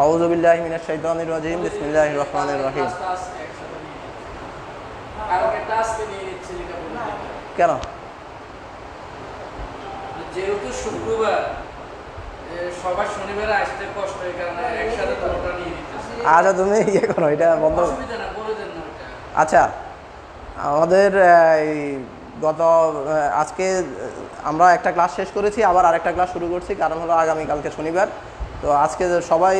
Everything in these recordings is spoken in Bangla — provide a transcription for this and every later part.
আউযু বিল্লাহি মিনাশ শাইতানির রাজিম বিসমিল্লাহির রহমানির রহিম। কেন? যেহেতু শুক্রবার সবার শনিবারে আসতে কষ্ট, এই কারণে একসাথে দুটোটা নিয়ে নিতেছি। আচ্ছা তুমি ইয়ে করো, এটা বন্ধ। অসুবিধা না, বলে দেন না ওটা। আচ্ছা, আমাদের এই গত আজকে আমরা একটা ক্লাস শেষ করেছি, আবার আরেকটা ক্লাস শুরু করছি, কারণ হলো আগামীকালকে শনিবার। তো আজকে সবাই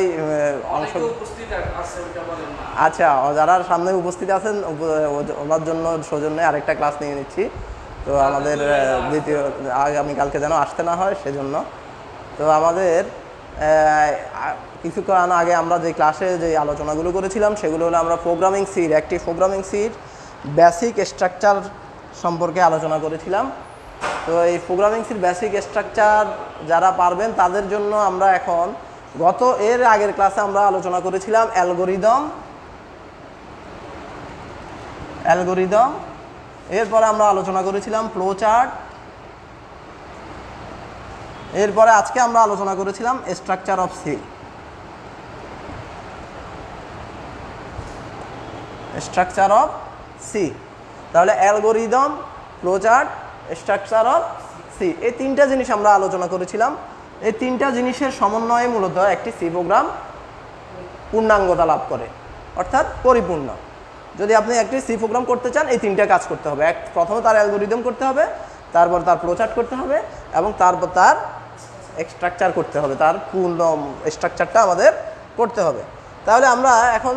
অংশ উপস্থিত আছে ওটা বলেন না। আচ্ছা, যারা সামনে উপস্থিত আছেন ওনার জন্য সৌজন্যে আরেকটা ক্লাস নিয়ে নিচ্ছি। তো আমাদের দ্বিতীয় আগামীকালকে যেন আসতে না হয় সেজন্য। তো আমাদের কিছুক্ষণ আগে আমরা যে ক্লাসে যে আলোচনাগুলো করেছিলাম সেগুলো হলো আমরা প্রোগ্রামিং সির, একটি প্রোগ্রামিং সির বেসিক স্ট্রাকচার সম্পর্কে আলোচনা করেছিলাম। তো এই প্রোগ্রামিং সির বেসিক স্ট্রাকচার যারা পারবেন তাদের জন্য আমরা এখন এর আগের ক্লাসে আমরা আলোচনা করেছিলাম অ্যালগরিদম, এরপরে আমরা আলোচনা করেছিলাম ফ্লো চার্ট, এরপরে আজকে আমরা আলোচনা করেছিলাম structure of C. Structure of C, তাহলে algorithm, flow chart, structure of C, এই তিনটা জিনিস আমরা আলোচনা করেছিলাম। এই তিনটা জিনিসের সমন্বয়ে মূলত একটি সি প্রোগ্রাম পূর্ণাঙ্গতা লাভ করে, অর্থাৎ পরিপূর্ণ। যদি আপনি একটি সি প্রোগ্রাম করতে চান এই তিনটা কাজ করতে হবে। প্রথমে তার অ্যালগরিদম করতে হবে, তারপর তার ফ্লো চার্ট করতে হবে, এবং তারপর তার স্ট্রাকচার করতে হবে, তার পূর্ণ স্ট্রাকচারটা আমাদের করতে হবে। তাহলে আমরা এখন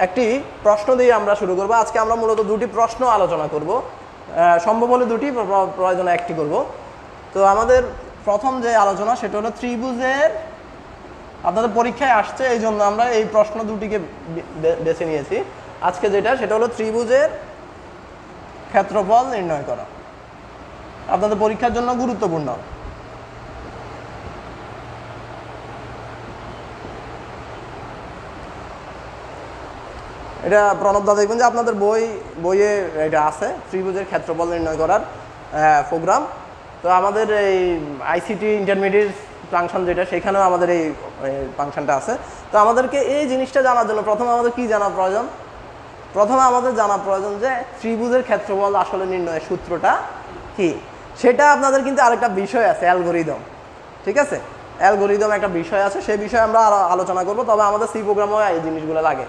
একটি প্রশ্ন দিয়ে আমরা শুরু করব। আজকে আমরা মূলত দুটি প্রশ্ন আলোচনা করব, সম্ভব হলে দুটি, প্রয়োজনে একটি করব। তো আমাদের প্রথম যে আলোচনা সেটা হলো ত্রিভুজের, আপনাদের পরীক্ষায় আসছে এই জন্য আমরা এই প্রশ্ন দুটিকে বেছে নিয়েছি আজকে, সেটা হলো ত্রিভুজের ক্ষেত্রফল নির্ণয় করা। আপনাদের পরীক্ষার জন্য গুরুত্বপূর্ণ। এটা প্রণবদা দেখবেন যে আপনাদের বইয়ে এটা আছে, ত্রিভুজের ক্ষেত্রফল নির্ণয় করার প্রোগ্রাম। তো আমাদের এই আইসিটি ইন্টারমিডিয়েট ফাংশন সেখানেও আমাদের এই ফাংশনটা আছে। তো আমাদেরকে এই জিনিসটা জানার জন্য প্রথমে আমাদের কি জানা প্রয়োজন? প্রথমে আমাদের জানা প্রয়োজন যে ত্রিভুজের ক্ষেত্রফল আসলে নির্ণয়ের সূত্রটা কি। সেটা আপনাদের কিন্তু আরেকটা বিষয় আছে, অ্যালগরিদম। ঠিক আছে, অ্যালগরিদম একটা বিষয় আছে, সেই বিষয়ে আমরা আরো আলোচনা করব। তবে আমাদের সি প্রোগ্রামেও এই জিনিসগুলো লাগে।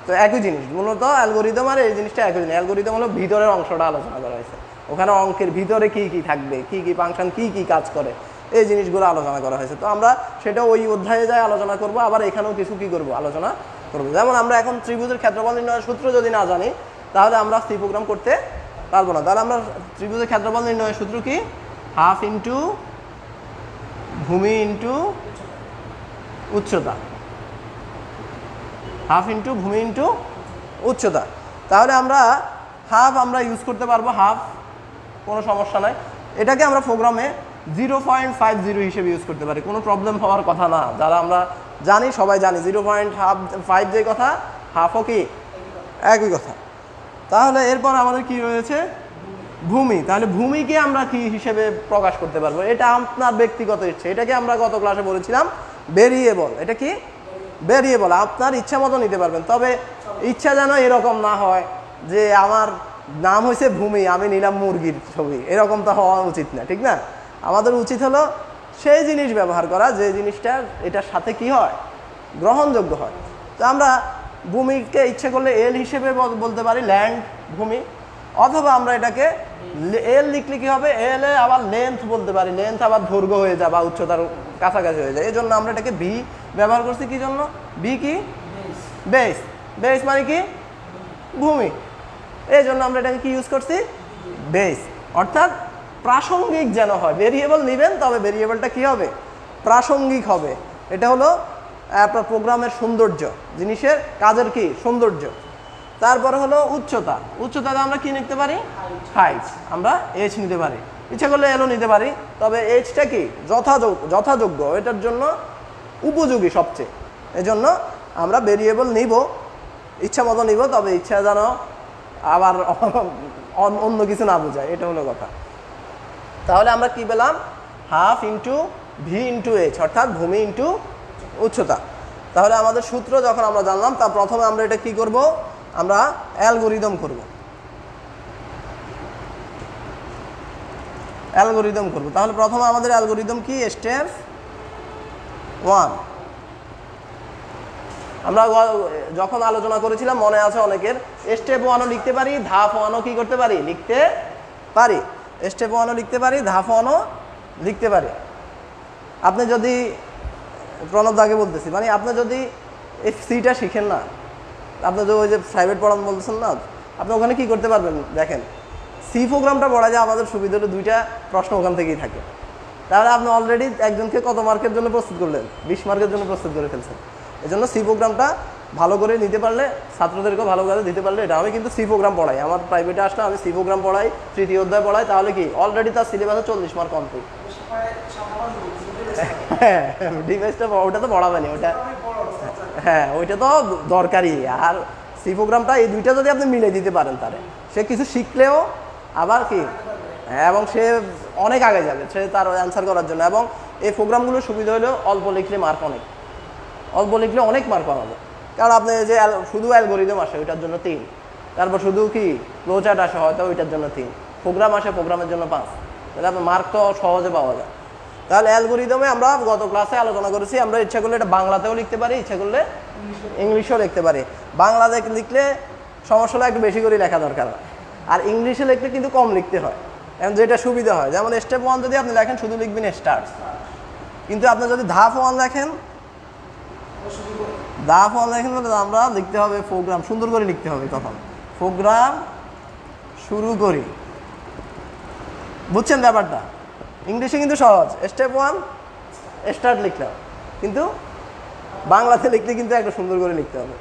তো একই জিনিস, মূলত অ্যালগরিদম আর এই জিনিসটা একই জিনিস। অ্যালগরিদম হলো ভিতরের অংশটা আলোচনা করা হয়েছে, ওখানে অঙ্কের ভিতরে কি কি থাকবে, কি কি ফাংশন কি কি কাজ করে, এই জিনিসগুলো আলোচনা করা হয়েছে। তো আমরা সেটা ওই অধ্যায়ে যাই আলোচনা করব, আবার এখানেও কিছু কি করব আলোচনা করবো। যেমন আমরা এখন ত্রিভুজের ক্ষেত্রফল নির্ণয়ের সূত্র যদি না জানি তাহলে আমরা সি প্রোগ্রাম করতে পারবো না। তাহলে আমরা ত্রিভুজের ক্ষেত্রফল নির্ণয়ের সূত্র কি? হাফ ইন্টু ভূমি ইন্টু উচ্চতা, হাফ ইন্টু ভূমি ইন্টু উচ্চতা। তাহলে আমরা হাফ আমরা ইউজ করতে পারবো, হাফ কোনো সমস্যা নাই। এটাকে আমরা প্রোগ্রামে 0.50 হিসেবে ইউজ করতে পারি, কোনো প্রবলেম হওয়ার কথা না। যারা আমরা জানি, সবাই জানি 0.5 যে কথা, হাফও কি একই কথা। তাহলে এরপর আমাদের কি রয়েছে? ভূমি। তাহলে ভূমিকে আমরা কি হিসেবে প্রকাশ করতে পারবো? এটা আপনার ব্যক্তিগত ইচ্ছে। এটাকে আমরা গত ক্লাসে বলেছিলাম ভেরিয়েবল। এটা কি? ভেরিয়েবল। আপনার ইচ্ছা মতো নিতে পারবেন, তবে ইচ্ছা যেন এরকম না হয় যে আমার নাম হয়েছে ভূমি, আমি নিলাম মুরগির ছবি, এরকম তো হওয়া উচিত না, ঠিক না? আমাদের উচিত হলো সেই জিনিস ব্যবহার করা যে জিনিসটা এটার সাথে কি হয়, গ্রহণযোগ্য হয়। তো আমরা ভূমিকে ইচ্ছে করলে এল হিসেবে বলতে পারি, ল্যান্ড, ভূমি। অথবা আমরা এটাকে এল লিখলে কি হবে, এল এ আবার লেন্থ বলতে পারি, লেন্থ আবার দৈর্ঘ্য হয়ে যায় বা উচ্চতার কাছাকাছি হয়ে যায়। এই জন্য আমরা এটাকে ভি ব্যবহার করছি। কি জন্য? ভি কি? বেস। বেস মানে কি? ভূমি। এই জন্য আমরা এটাকে কি ইউজ করছি? বেস। অর্থাৎ প্রাসঙ্গিক যেন হয়। ভেরিয়েবল নেবেন, তবে ভেরিয়েবলটা কি হবে? প্রাসঙ্গিক হবে। এটা হলো আপনার প্রোগ্রামের সৌন্দর্য, জিনিসের কাজের কি সৌন্দর্য। তারপরে হলো উচ্চতা। উচ্চতাতে আমরা কি নিতে পারি? হাইট। আমরা এইচ নিতে পারি, ইচ্ছা করলে এলও নিতে পারি, তবে এইচটা কি যথাযোগ্য, এটার জন্য উপযোগী সবচেয়ে। এজন্য আমরা ভেরিয়েবল নিব, ইচ্ছা মতো নিব, তবে ইচ্ছা যেন আবার অন্য কিছু না বোঝায়, এটা হলো কথা। তাহলে আমরা কি পেলাম? Half into V into H, অর্থাৎ ভূমি ইন্টু উচ্চতা। তাহলে আমাদের সূত্র যখন আমরা জানলাম, তা প্রথমে আমরা এটা কি করব, আমরা অ্যালগরিদম করব। অ্যালগরিদম করব। তাহলে প্রথমে আমাদের অ্যালগরিদম কি, স্টেপ 1। আমরা যখন আলোচনা করেছিলাম মনে আছে অনেকের, স্টেপ 1ও লিখতে পারি, ধাপ 1ও কি করতে পারি, লিখতে পারি। স্টেপ 1ও লিখতে পারি, ধাপ 1ও লিখতে পারি। আপনি যদি, প্রণব দাকে বলতেছি, মানে আপনি যদি এই সিটা শিখেন না, আপনি যে ওই যে প্রাইভেট পড়ান বলছেন না, আপনি ওখানে কি করতে পারবেন দেখেন, সি প্রোগ্রামটা পড়া যায় আমাদের সুবিধা হলে 2টা প্রশ্ন ওখান থেকেই থাকে। তাহলে আপনি অলরেডি একজনকে কত মার্কের জন্য প্রস্তুত করলেন, 20 মার্কের জন্য প্রস্তুত করে ফেলছেন। এই জন্য সি প্রোগ্রামটা ভালো করে নিতে পারলে, ছাত্রদেরকেও ভালো করে দিতে পারলে, এটা আমি কিন্তু সি প্রোগ্রাম পড়াই, আমার প্রাইভেটে আসলে আমি সি প্রোগ্রাম পড়াই, 3য় অধ্যায় পড়াই, তাহলে কি অলরেডি তার সিলেবাসে 40 মার্ক কমপ্লিট। হ্যাঁ, ডিভাইসটা ওটা তো পড়াবেনি, ওটা হ্যাঁ ওইটা তো দরকারি। আর সি প্রোগ্রামটা, এই 2টা যদি আপনি মিলে দিতে পারেন, তারে সে কিছু শিখলেও আবার কি, এবং সে অনেক আগে যাবে সে তার অ্যান্সার করার জন্য। এবং এই প্রোগ্রামগুলোর সুবিধা হলেও অল্প লিখলে মার্ক অনেক, অল্প লিখলে অনেক মার্ক পাওয়া যায়। কারণ আপনি যে শুধু অ্যালগরিদম আসে ওইটার জন্য 3, তারপর শুধু কি ফ্লোচার্ট আসে হয়তো ওইটার জন্য 3, প্রোগ্রাম আসে প্রোগ্রামের জন্য 5, তাহলে আপনার মার্ক তো সহজে পাওয়া যায়। তাহলে অ্যালগরিদমে আমরা গত ক্লাসে আলোচনা করেছি, আমরা ইচ্ছা করলে এটা বাংলাতেও লিখতে পারি, ইচ্ছা করলে ইংলিশেও লিখতে পারি। বাংলাতে লিখলে সমস্যা হলে একটু বেশি করে লেখা দরকার হয়, আর ইংলিশে লিখলে কিন্তু কম লিখতে হয়, এবং যেটা সুবিধা হয়। যেমন স্টেপ 1 যদি আপনি লেখেন শুধু লিখবেন স্টার্ট, কিন্তু আপনি যদি ধাপ 1 লেখেন, ধাপ 1 লেখেন বলে আমরা লিখতে হবে প্রোগ্রাম, সুন্দর করে লিখতে হবে। তখন প্রোগ্রাম শুরু করি, বুঝছেন ব্যাপারটা? ইংলিশে কিন্তু সহজ, স্টেপ 1 স্টার্ট লিখলাম, কিন্তু বাংলাতে লিখলে কিন্তু একটা সুন্দর করে লিখতে হবে।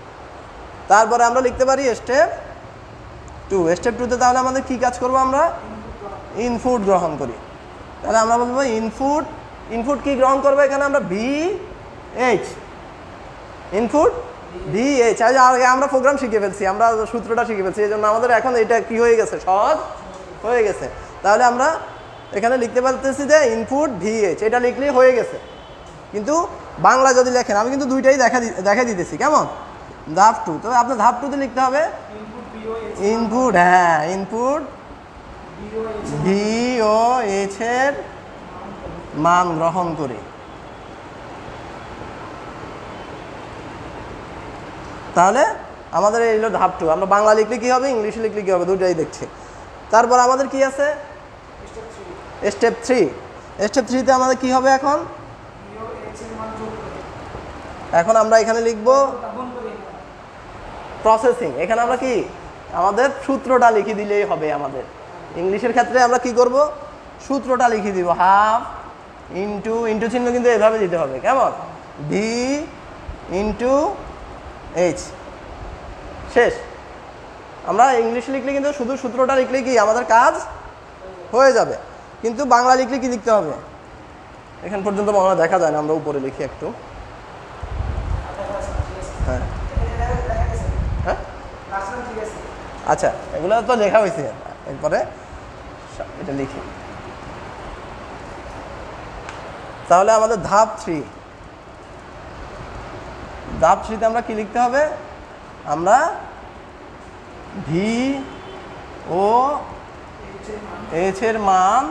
তারপরে আমরা লিখতে পারি স্টেপ 2। স্টেপ 2তে তাহলে আমাদের কি কাজ করব, আমরা ইনপুট গ্রহণ করি। তাহলে আমরা বলবো ইনপুট, ইনপুট কি গ্রহণ করবো এখানে আমরা VH, ইনপুট VH। আগে আমরা প্রোগ্রাম শিখে ফেলছি, আমরা সূত্রটা শিখে ফেলছি, এই জন্য আমাদের এখন এটা কি হয়ে গেছে, সহজ হয়ে গেছে। তাহলে আমরা এখানে লিখতে পারতেছি যে ইনপুট VH, এটা লিখলেই হয়ে গেছে। কিন্তু বাংলা যদি লেখেন, আমি কিন্তু 2টাই দেখা দিতেছি, কেমন? ধাপ 2, তবে আপনার ধাপ 2তে লিখতে হবে ইনপুট, হ্যাঁ ইনপুট VOH এর মান গ্রহণ করে। তাহলে আমাদের এই হলো ধাপ 2। আমরা বাংলা লিখলে কি হবে, ইংলিশে লিখলে কি হবে, 2টাই দেখছি। তারপর আমাদের কি আছে, স্টেপ 3। স্টেপ 3তে আমাদের কি হবে, এখন আমরা এখানে লিখব প্রসেসিং। এখানে আমরা কি, আমাদের সূত্রটা লিখে দিলেই হবে। আমাদের ইংলিশের ক্ষেত্রে আমরা কি করব, সূত্রটা লিখে দিব, হাফ ইন্টু, ইন্টু চিহ্ন কিন্তু এভাবে দিতে হবে, কেমন, V ইন্টু H, শেষ। আমরা ইংলিশ লিখলে কিন্তু শুধু সূত্রটা লিখলে কি আমাদের কাজ হয়ে যাবে, কিন্তু বাংলা লিখলে কি লিখতে হবে, এখান পর্যন্ত মনে হয় দেখা যায় না, আমরা উপরে লিখি একটু। হ্যাঁ হ্যাঁ আচ্ছা, এগুলো তো লেখা হয়েছে, এরপরে এটা লিখি। তাহলে আমাদের ধাপ 3, ধাপ 3তে আমরা কি লিখতে হবে, আমরা VOH এর মান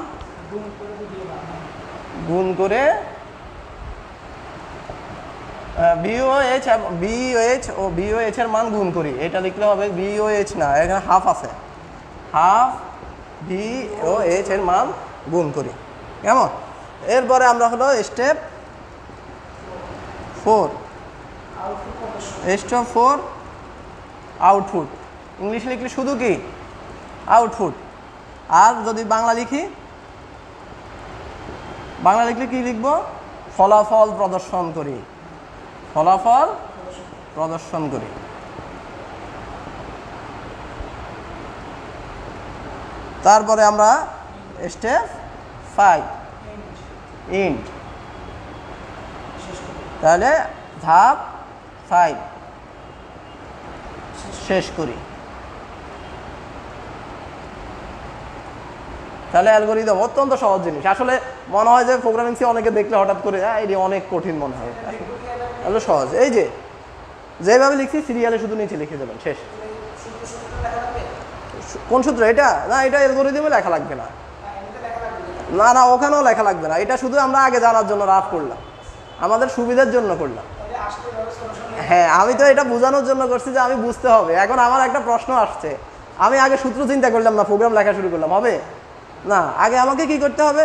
গুণ করে VOH ও VOH এর মান গুণ করি, এটা লিখলে হবে VOH না, এখানে হাফ আছে, হাফ VOH এর মান গুণ করি, কেমন? এরপরে আমরা হলো স্টেপ 4, স্টেপ 4 আউটপুট। ইংলিশ লিখলে শুধু কি আউটপুট, আর যদি বাংলা লিখি, বাংলা লিখলে কি লিখব, ফলাফল প্রদর্শন করি, ফলাফল প্রদর্শন করি। তারপরে আমরা স্টেপ 5 ইন্ট, তাহলে ধাপ 5 শেষ করি। তাহলে অ্যালগরিদম অত্যন্ত সহজ জিনিস। আসলে মনে হয় যে প্রোগ্রামিং সি অনেকে দেখলে হঠাৎ করে এটি অনেক কঠিন মনে হয়, হলো সহজ। এই যে যেভাবে লিখছি সিরিয়ালে শুধু নিচে লিখে দেবেন, শেষ। কোন সূত্র এটা? না, এটা অ্যালগরিদমে লেখা লাগবে না, না না ওখানেও লেখা লাগবে না, এটা শুধু আমরা আগে জানার জন্য রাফ করলাম, আমাদের সুবিধার জন্য করলাম। হ্যাঁ, আমি তো এটা বোঝানোর জন্য করছি যে আমি বুঝতে হবে। এখন আমার একটা প্রশ্ন আসছে, আমি আগে সূত্র চিন্তা করলাম না, প্রোগ্রাম লেখা শুরু করলাম, হবে না? আগে আমাকে কি করতে হবে,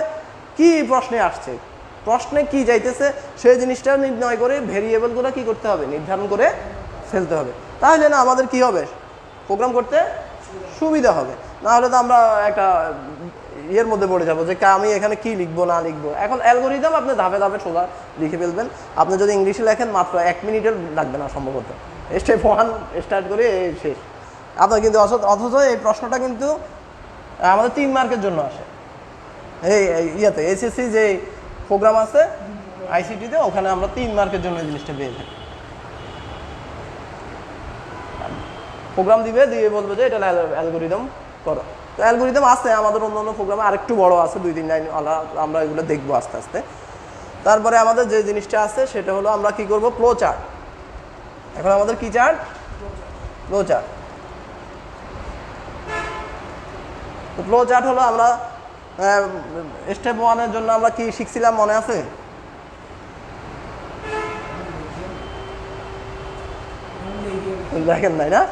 কি প্রশ্নে আসছে, প্রশ্নে কি চাইতেছে সেই জিনিসটা নির্ণয় করে ভেরিয়েবলগুলো কি করতে হবে, নির্ধারণ করে ফেলতে হবে। তাহলে না আমাদের কি হবে, প্রোগ্রাম করতে সুবিধা হবে। না হলে তো আমরা একটা ইয়ের মধ্যে পড়ে যাবো যে আমি এখানে কি লিখবো না লিখবো। এখন অ্যালগরিদম আপনি ধাপে ধাপে সোজা লিখে ফেলবেন। আপনি যদি ইংলিশে লেখেন মাত্র 1 মিনিটের লাগবে না সম্ভবত, স্টেপ 1 স্টার্ট করে শেষ আপনার। কিন্তু অথচ এই প্রশ্নটা কিন্তু আমাদের 3 মার্কের জন্য আসে। এই ইয়েতে এসএসসি যে প্রোগ্রাম আছে আইসিটিতে, ওখানে আমরা 3 মার্কের জন্য এই জিনিসটা পেয়ে থাকি। প্রোগ্রাম দিবে, দিয়ে বলবে যে এটা অ্যালগরিদম করো। তো অ্যালগরিদম আছে আমাদের অন্য অন্য প্রোগ্রামে আরেকটু বড় আছে, 2-3 লাইন আমরা এগুলো দেখবো আস্তে আস্তে। তারপরে আমাদের যে জিনিসটা আছে সেটা হলো আমরা কি করব, ফ্লো চার্ট। এখন আমাদের কি চার্ট, ফ্লো চার্ট। তো ফ্লো চার্ট হলো আমরা স্টেপ 1-এর জন্য আমরা কি শিখছিলাম মনে আছে? দেখেন নাই না?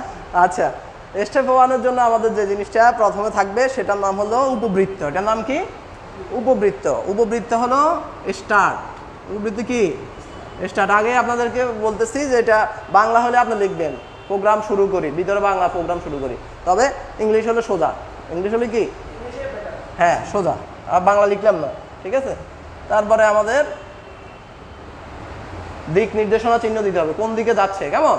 আচ্ছা, স্টেপ 1-এর জন্য আমাদের যে জিনিসটা প্রথমে থাকবে সেটার নাম হলো উপবৃত্ত। এটার নাম কি? উপবৃত্ত। উপবৃত্ত হলো স্টার্ট। উপবৃত্ত কি? স্টার্ট। আগে আপনাদেরকে বলতেছি যে এটা বাংলা হলে আপনি লিখবেন প্রোগ্রাম শুরু করি, ভিতরে বাংলা প্রোগ্রাম শুরু করি। তবে ইংলিশ হলে সোজা। ইংলিশ হলে কি? হ্যাঁ সোজা, আর বাংলা লিখলাম না, ঠিক আছে? তারপরে আমাদের দিক নির্দেশনা চিহ্ন দিতে হবে, কোন দিকে যাচ্ছে, কেমন?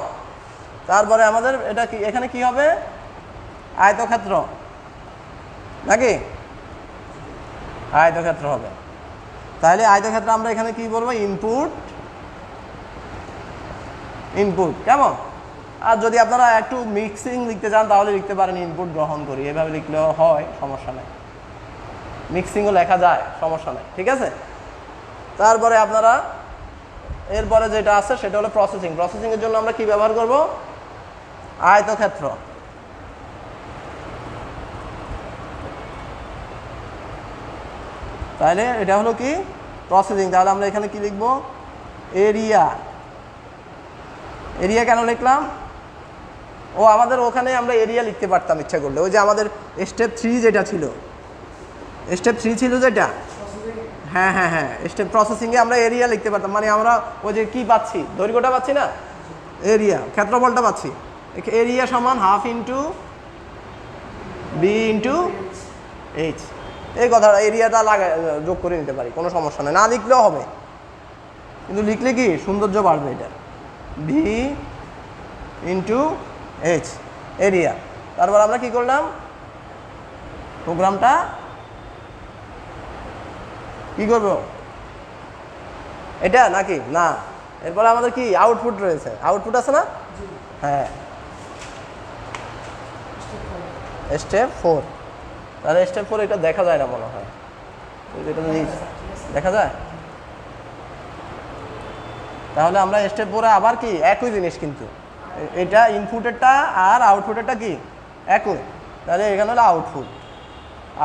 তারপরে আমাদের এটা কি, এখানে কি হবে, আয়তক্ষেত্র নাকি? আয়তক্ষেত্র হবে। তাহলে আয়তক্ষেত্র আমরা এখানে কি বলবো, ইনপুট। ইনপুট কেমন? আর যদি আপনারা একটু মিক্সিং লিখতে চান তাহলে লিখতে পারেন ইনপুট গ্রহণ করি, এভাবে লিখলেও হয়, সমস্যা নেই। মিক্সিংও লেখা যায়, সমস্যা নেই, ঠিক আছে? তারপরে আপনারা এরপরে যেটা আছে সেটা হলো প্রসেসিং। প্রসেসিংয়ের জন্য আমরা কি ব্যবহার করব, আয়তক্ষেত্র। তাহলে এটা হলো কি, প্রসেসিং। তাহলে আমরা এখানে কি লিখব, এরিয়া। এরিয়া কেন লিখলাম, ও আমাদের ওখানে আমরা এরিয়া লিখতে পারতাম ইচ্ছা করলে। ওই যে আমাদের স্টেপ 3 যেটা ছিল, স্টেপ 3 ছিল যেটা, হ্যাঁ হ্যাঁ হ্যাঁ, স্টেপ প্রসেসিংয়ে আমরা এরিয়া লিখতে পারতাম। মানে আমরা ওই যে কি পাচ্ছি, দৈর্ঘ্যটা পাচ্ছি না, এরিয়া, ক্ষেত্রফলটা পাচ্ছি। এরিয়া সমান half into B into H. এই কথাটা এরিয়াটা যোগ করে নিতে পারি, কোনো সমস্যা নেই, না লিখলেও হবে, কিন্তু লিখলে কি সৌন্দর্য বাড়বে। এটা বি ইন্টু এইচ, এরিয়া। তারপর আমরা কি করলাম, প্রোগ্রামটা কি করব, এটা নাকি না? এরপরে আমাদের কি আউটপুট রয়েছে, আউটপুট আছে না? হ্যাঁ, স্টেপ 4। তাহলে স্টেপ 4 এটা দেখা যায় না মনে হয়, এটা দেখা যায়। তাহলে আমরা স্টেপ 4-এ আবার কি একই জিনিস, কিন্তু এটা ইনপুটেরটা আর আউটপুটেরটা কি একই। তাহলে এখানে হলো আউটপুট।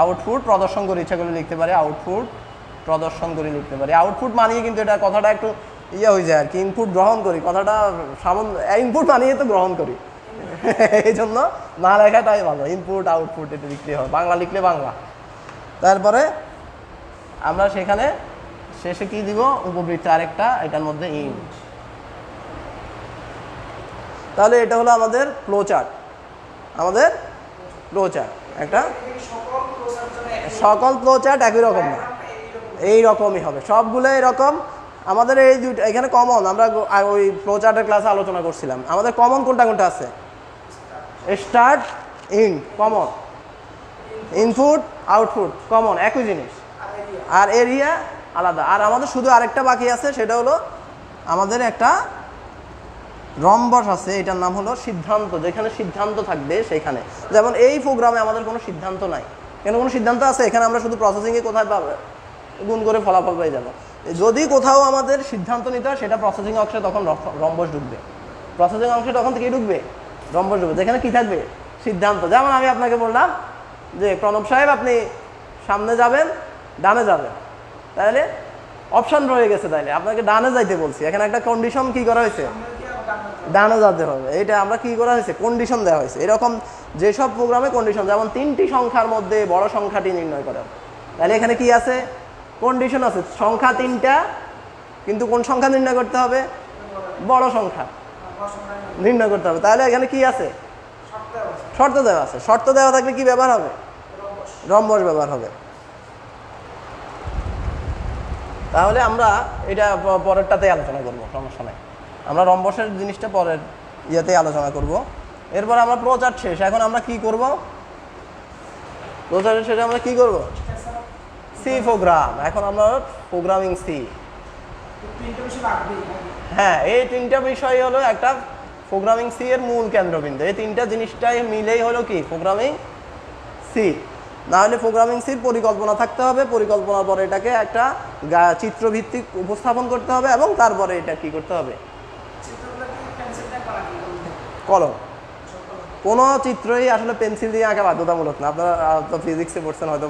আউটপুট প্রদর্শন করে ইচ্ছা করে লিখতে পারি, আউটপুট প্রদর্শন করে লিখতে পারি। আউটপুট মানিয়ে কিন্তু এটা কথাটা একটু ইয়ে হয়ে যায় আর কি, ইনপুট গ্রহণ করি কথাটা সামান্য, ইনপুট মানিয়ে তো গ্রহণ করি, এই জন্য না লেখাটাই ভালো। ইনপুট আউটপুট এটা লিখতে হয়, বাংলা লিখলে বাংলা। তারপরে আমরা সেখানে শেষে কি দিব, উপবৃত্ত আরেকটা, এটার মধ্যে ইন্ট। তাহলে এটা হলো আমাদের ফ্লো চার্ট। আমাদের ফ্লো চার্ট একটা, সকল ফ্লো চার্ট একই রকম না, এই রকমই হবে সবগুলো এরকম। আমাদের এই দুইটা এখানে কমন, আমরা ওই ফ্লো চার্টের ক্লাসে আলোচনা করছিলাম, আমাদের কমন কোনটা কোনটা আছে, start int common, input output common, একই জিনিস, আর এরিয়া আলাদা। আর আমাদের শুধু আরেকটা বাকি আছে, সেটা হলো আমাদের একটা রম্বস আছে, এটার নাম হলো সিদ্ধান্ত। যেখানে সিদ্ধান্ত থাকবে সেখানে, যেমন এই প্রোগ্রামে আমাদের কোনো সিদ্ধান্ত নাই। কেন কোনো সিদ্ধান্ত আছে? এখানে আমরা শুধু প্রসেসিংয়ে কোথায় পাবো, গুণ করে ফলাফল পেয়ে যাবো। যদি কোথাও আমাদের সিদ্ধান্ত নিতে হয় সেটা প্রসেসিং অংশে, তখন রম্বস ঢুকবে। প্রসেসিং অংশে তখন থেকে ঢুকবে রম্বস ঢুকবে, যেখানে কি থাকবে সিদ্ধান্ত। যেমন আমি আপনাকে বললাম যে প্রণব সাহেব আপনি সামনে যাবেন, ডানে যাবেন, তাহলে অপশন রয়ে গেছে, তাইলে আপনাকে ডানে যাইতে বলছি, এখানে একটা কন্ডিশন কি করা হয়েছে, ডানে যেতে হবে। এটা আমরা কি করা হয়েছে, কন্ডিশন দেওয়া হয়েছে। এরকম যেসব প্রোগ্রামে কন্ডিশন, যেমন 3টি সংখ্যার মধ্যে বড় সংখ্যাটি নির্ণয় করা, তাহলে এখানে কি আছে, কন্ডিশন আছে। সংখ্যা 3টা, কিন্তু কোন সংখ্যা নির্ণয় করতে হবে, বড় সংখ্যা নির্ণয় করতে হবে। তাহলে এখানে কি আছে, শর্ত দেওয়া আছে। শর্ত দেওয়া থাকলে কি ব্যবহার হবে, রম্বস ব্যবহার হবে। তাহলে আমরা এটা পরেরটাতে আলোচনা করব, সমস্যা নাই। আমরা রম্বসের জিনিসটা পরের ইয়েতে আলোচনা করব। এরপর আমরা প্রচার শেষ, এখন আমরা কি করব, প্রচারের শেষে আমরা কি করব, সি প্রোগ্রাম। এখন আমরা প্রোগ্রামিং সি। হ্যাঁ, এই 3টা বিষয় হলো একটা প্রোগ্রামিং সি এর মূল কেন্দ্রবিন্দু। এই 3টা জিনিসটাই মিলেই হলো কি প্রোগ্রামিং সি। না হলে প্রোগ্রামিং সির পরিকল্পনা থাকতে হবে, পরিকল্পনার পরে এটাকে একটা চিত্রভিত্তিক উপস্থাপন করতে হবে, এবং তারপরে এটা কি করতে হবে, কলম। কোনো চিত্রই আসলে পেন্সিল দিয়ে আঁকা বাধ্যতামূলক না। আপনারা তো ফিজিক্সে পড়ছেন, হয়তো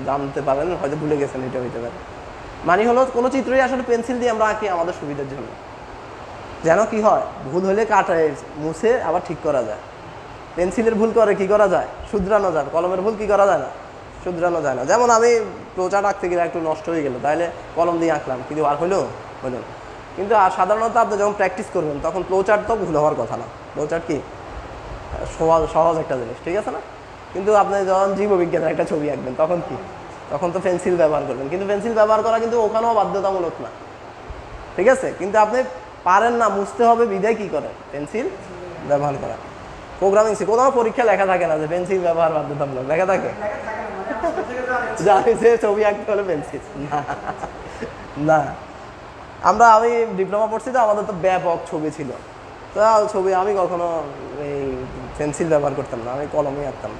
জানতে পারেন, হয়তো ভুলে গেছেন, এটা হইতে পারে। মানে হলো কোনো চিত্রই আসলে পেন্সিল দিয়ে আমরা আঁকি আমাদের সুবিধার জন্য, যেন কি হয়, ভুল হলে কাটায় মুছে আবার ঠিক করা যায়। পেন্সিলের ভুল করে কি করা যায়, শুধরানো যায়। কলমের ভুল কি করা যায় না, শুধরানো যায় না। যেমন আমি প্রচার আঁকতে গেলে একটু নষ্ট হয়ে গেল, তাহলে কলম দিয়ে আঁকলাম, কিন্তু আর হলো। কিন্তু সাধারণত আপনি যখন প্র্যাকটিস করবেন তখন ফ্লোচার্ট তো ভুল হওয়ার কথা না। ফ্লোচার্ট কি সহজ একটা জিনিস, ঠিক আছে না? কিন্তু আপনি যখন জীববিজ্ঞানের একটা ছবি আঁকবেন তখন কি, তখন তো পেন্সিল ব্যবহার করবেন। কিন্তু পেন্সিল ব্যবহার করা কিন্তু ওখানেও বাধ্যতামূলক না, ঠিক আছে? কিন্তু আপনি পারেন না, মুছতে হবে, বিদায় কি করে পেন্সিল ব্যবহার করা। প্রোগ্রামিং সি কোথাও পরীক্ষা লেখা থাকে না যে পেন্সিল ব্যবহার বাধ্যতামূলক, লেখা থাকে জানি যে ছবি আঁকতে হলে পেন্সিল না। আমি ডিপ্লোমা পড়ছি, তো আমাদের তো ব্যাপক ছবি ছিল। তো ছবি আমি কখনো এই পেন্সিল ব্যবহার করতাম না, আমি কলমই আঁকতাম।